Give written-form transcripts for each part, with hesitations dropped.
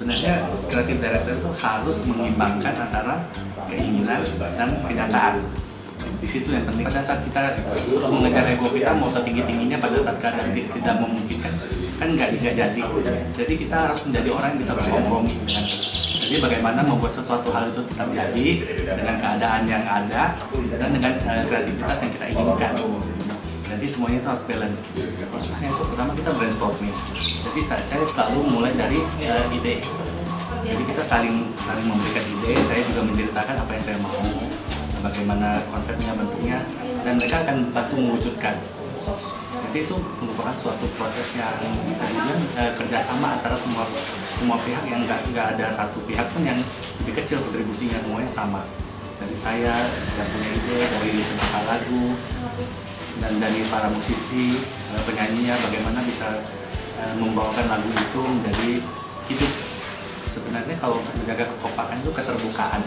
Sebenarnya kreatif director itu harus mengimbangkan antara keinginan dan kenyataan. Di situ yang penting. Pada saat kita mengejar ego kita mau setinggi-tingginya, pada saat keadaan tidak memungkinkan, kan nggak jadi. Jadi kita harus menjadi orang yang bisa berkompromi dengan. Jadi bagaimana membuat sesuatu hal itu tetap jadi dengan keadaan yang ada dan dengan kreativitas yang kita inginkan. Jadi semuanya itu harus balance. Prosesnya itu pertama kita brainstorming. Jadi saya selalu mulai dari ide. Jadi kita saling memberikan ide. Saya juga menceritakan apa yang saya mau, bagaimana konsepnya, bentuknya, dan mereka akan bantu mewujudkan. Jadi itu merupakan suatu proses yang bisa dibilang kerjasama antara semua pihak, yang nggak ada satu pihak pun yang lebih kecil kontribusinya, semuanya sama. Dari saya yang punya ide, dari pencipta lagu, dan dari para musisi, penyanyinya, bagaimana bisa membawakan lagu itu menjadi hidup. Sebenarnya kalau menjaga kekompakan itu keterbukaan.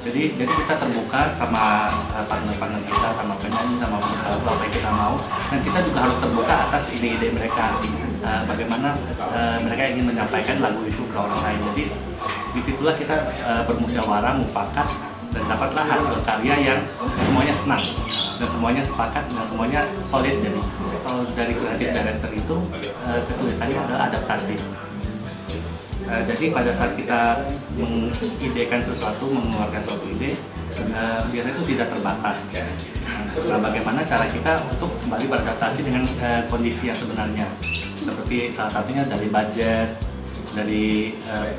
Jadi bisa terbuka sama partner-partner kita, sama penyanyi, sama apa yang kita mau, dan kita juga harus terbuka atas ide-ide mereka. Bagaimana mereka ingin menyampaikan lagu itu ke orang lain. Jadi disitulah kita bermusyawarah, mufakat, dan dapatlah hasil karya yang semuanya senang dan semuanya sepakat dan semuanya solid. Jadi kalau dari creative director itu kesulitannya adalah adaptasi. Jadi pada saat kita mengidekan sesuatu, mengeluarkan suatu ide, biasanya itu tidak terbatas. Nah, bagaimana cara kita untuk kembali beradaptasi dengan kondisi yang sebenarnya? Seperti salah satunya dari budget, dari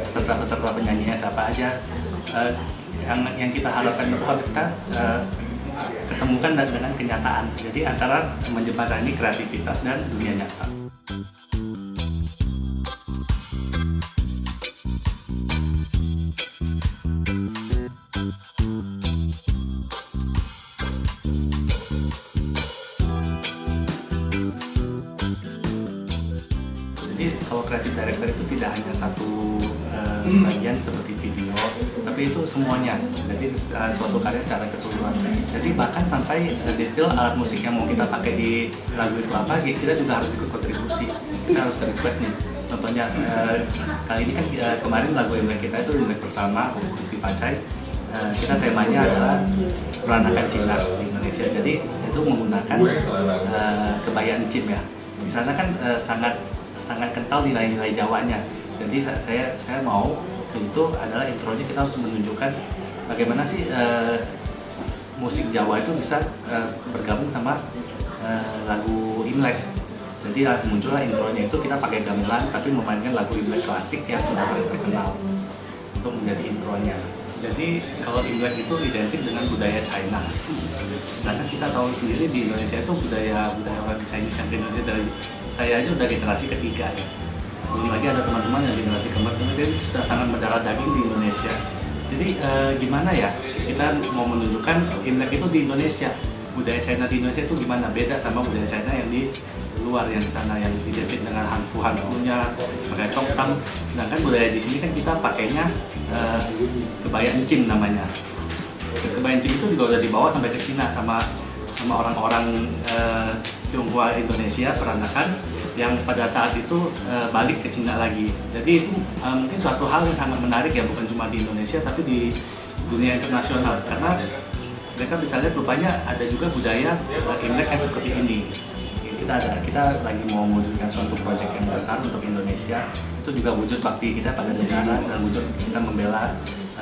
peserta penyanyinya siapa aja. Yang kita harapkan itu harus kita ketemukan dengan kenyataan. Jadi antara menjembatani kreativitas dan dunia nyata. Jadi kalau creative director itu tidak hanya satu bagian seperti video, tapi itu semuanya. Jadi suatu karya secara keseluruhan. Jadi bahkan sampai detail alat musik yang mau kita pakai di lagu itu apa, kita juga harus ikut kontribusi. Kita harus request nih. Contohnya kali ini kan kemarin lagu Imlek kita itu Imlek bersama si Pacai. Kita temanya adalah peranakan Cina di Indonesia. Jadi itu menggunakan kebaya encim ya. Di sana kan sangat kental nilai-nilai Jawanya. Jadi saya mau itu adalah intronya kita harus menunjukkan bagaimana sih musik Jawa itu bisa bergabung sama lagu Imlek. Jadi muncullah intronya itu kita pakai gamelan tapi memainkan lagu Imlek klasik yang sudah terkenal untuk menjadi intronya. Jadi kalau Imlek itu identik dengan budaya China. Karena kita tahu sendiri di Indonesia itu budaya orang Chinese yang di Indonesia dari saya aja udah generasi ketiga ya. Belum lagi ada teman-teman yang generasi keempat, jadi sudah sangat mendarah daging di Indonesia. Jadi gimana ya kita mau menunjukkan Imlek itu di Indonesia, budaya China di Indonesia itu gimana, beda sama budaya China yang di luar, yang di sana yang identik dengan hanfu-hanfunya, pakai coksam. Sedangkan budaya di sini kan kita pakainya kebaya encim namanya. Kebaya encim itu juga udah dibawa sampai ke Cina sama orang-orang Tionghoa Indonesia peranakan yang pada saat itu balik ke Cina lagi. Jadi itu mungkin suatu hal yang sangat menarik ya, bukan cuma di Indonesia tapi di dunia internasional, karena mereka bisa lihat rupanya ada juga budaya Imlek yang seperti ini. Kita lagi mau mewujudkan suatu proyek yang besar untuk Indonesia, itu juga wujud bakti kita pada negara dan wujud kita membela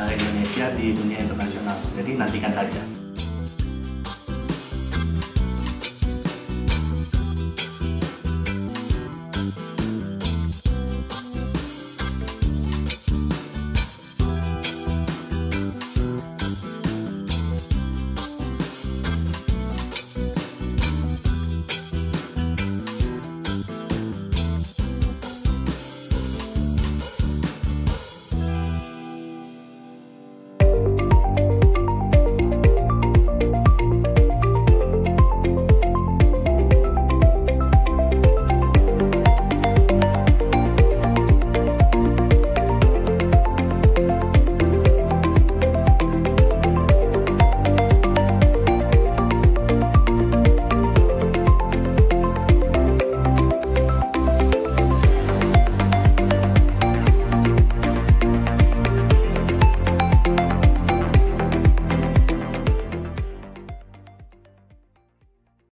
Indonesia di dunia internasional. Jadi nantikan saja.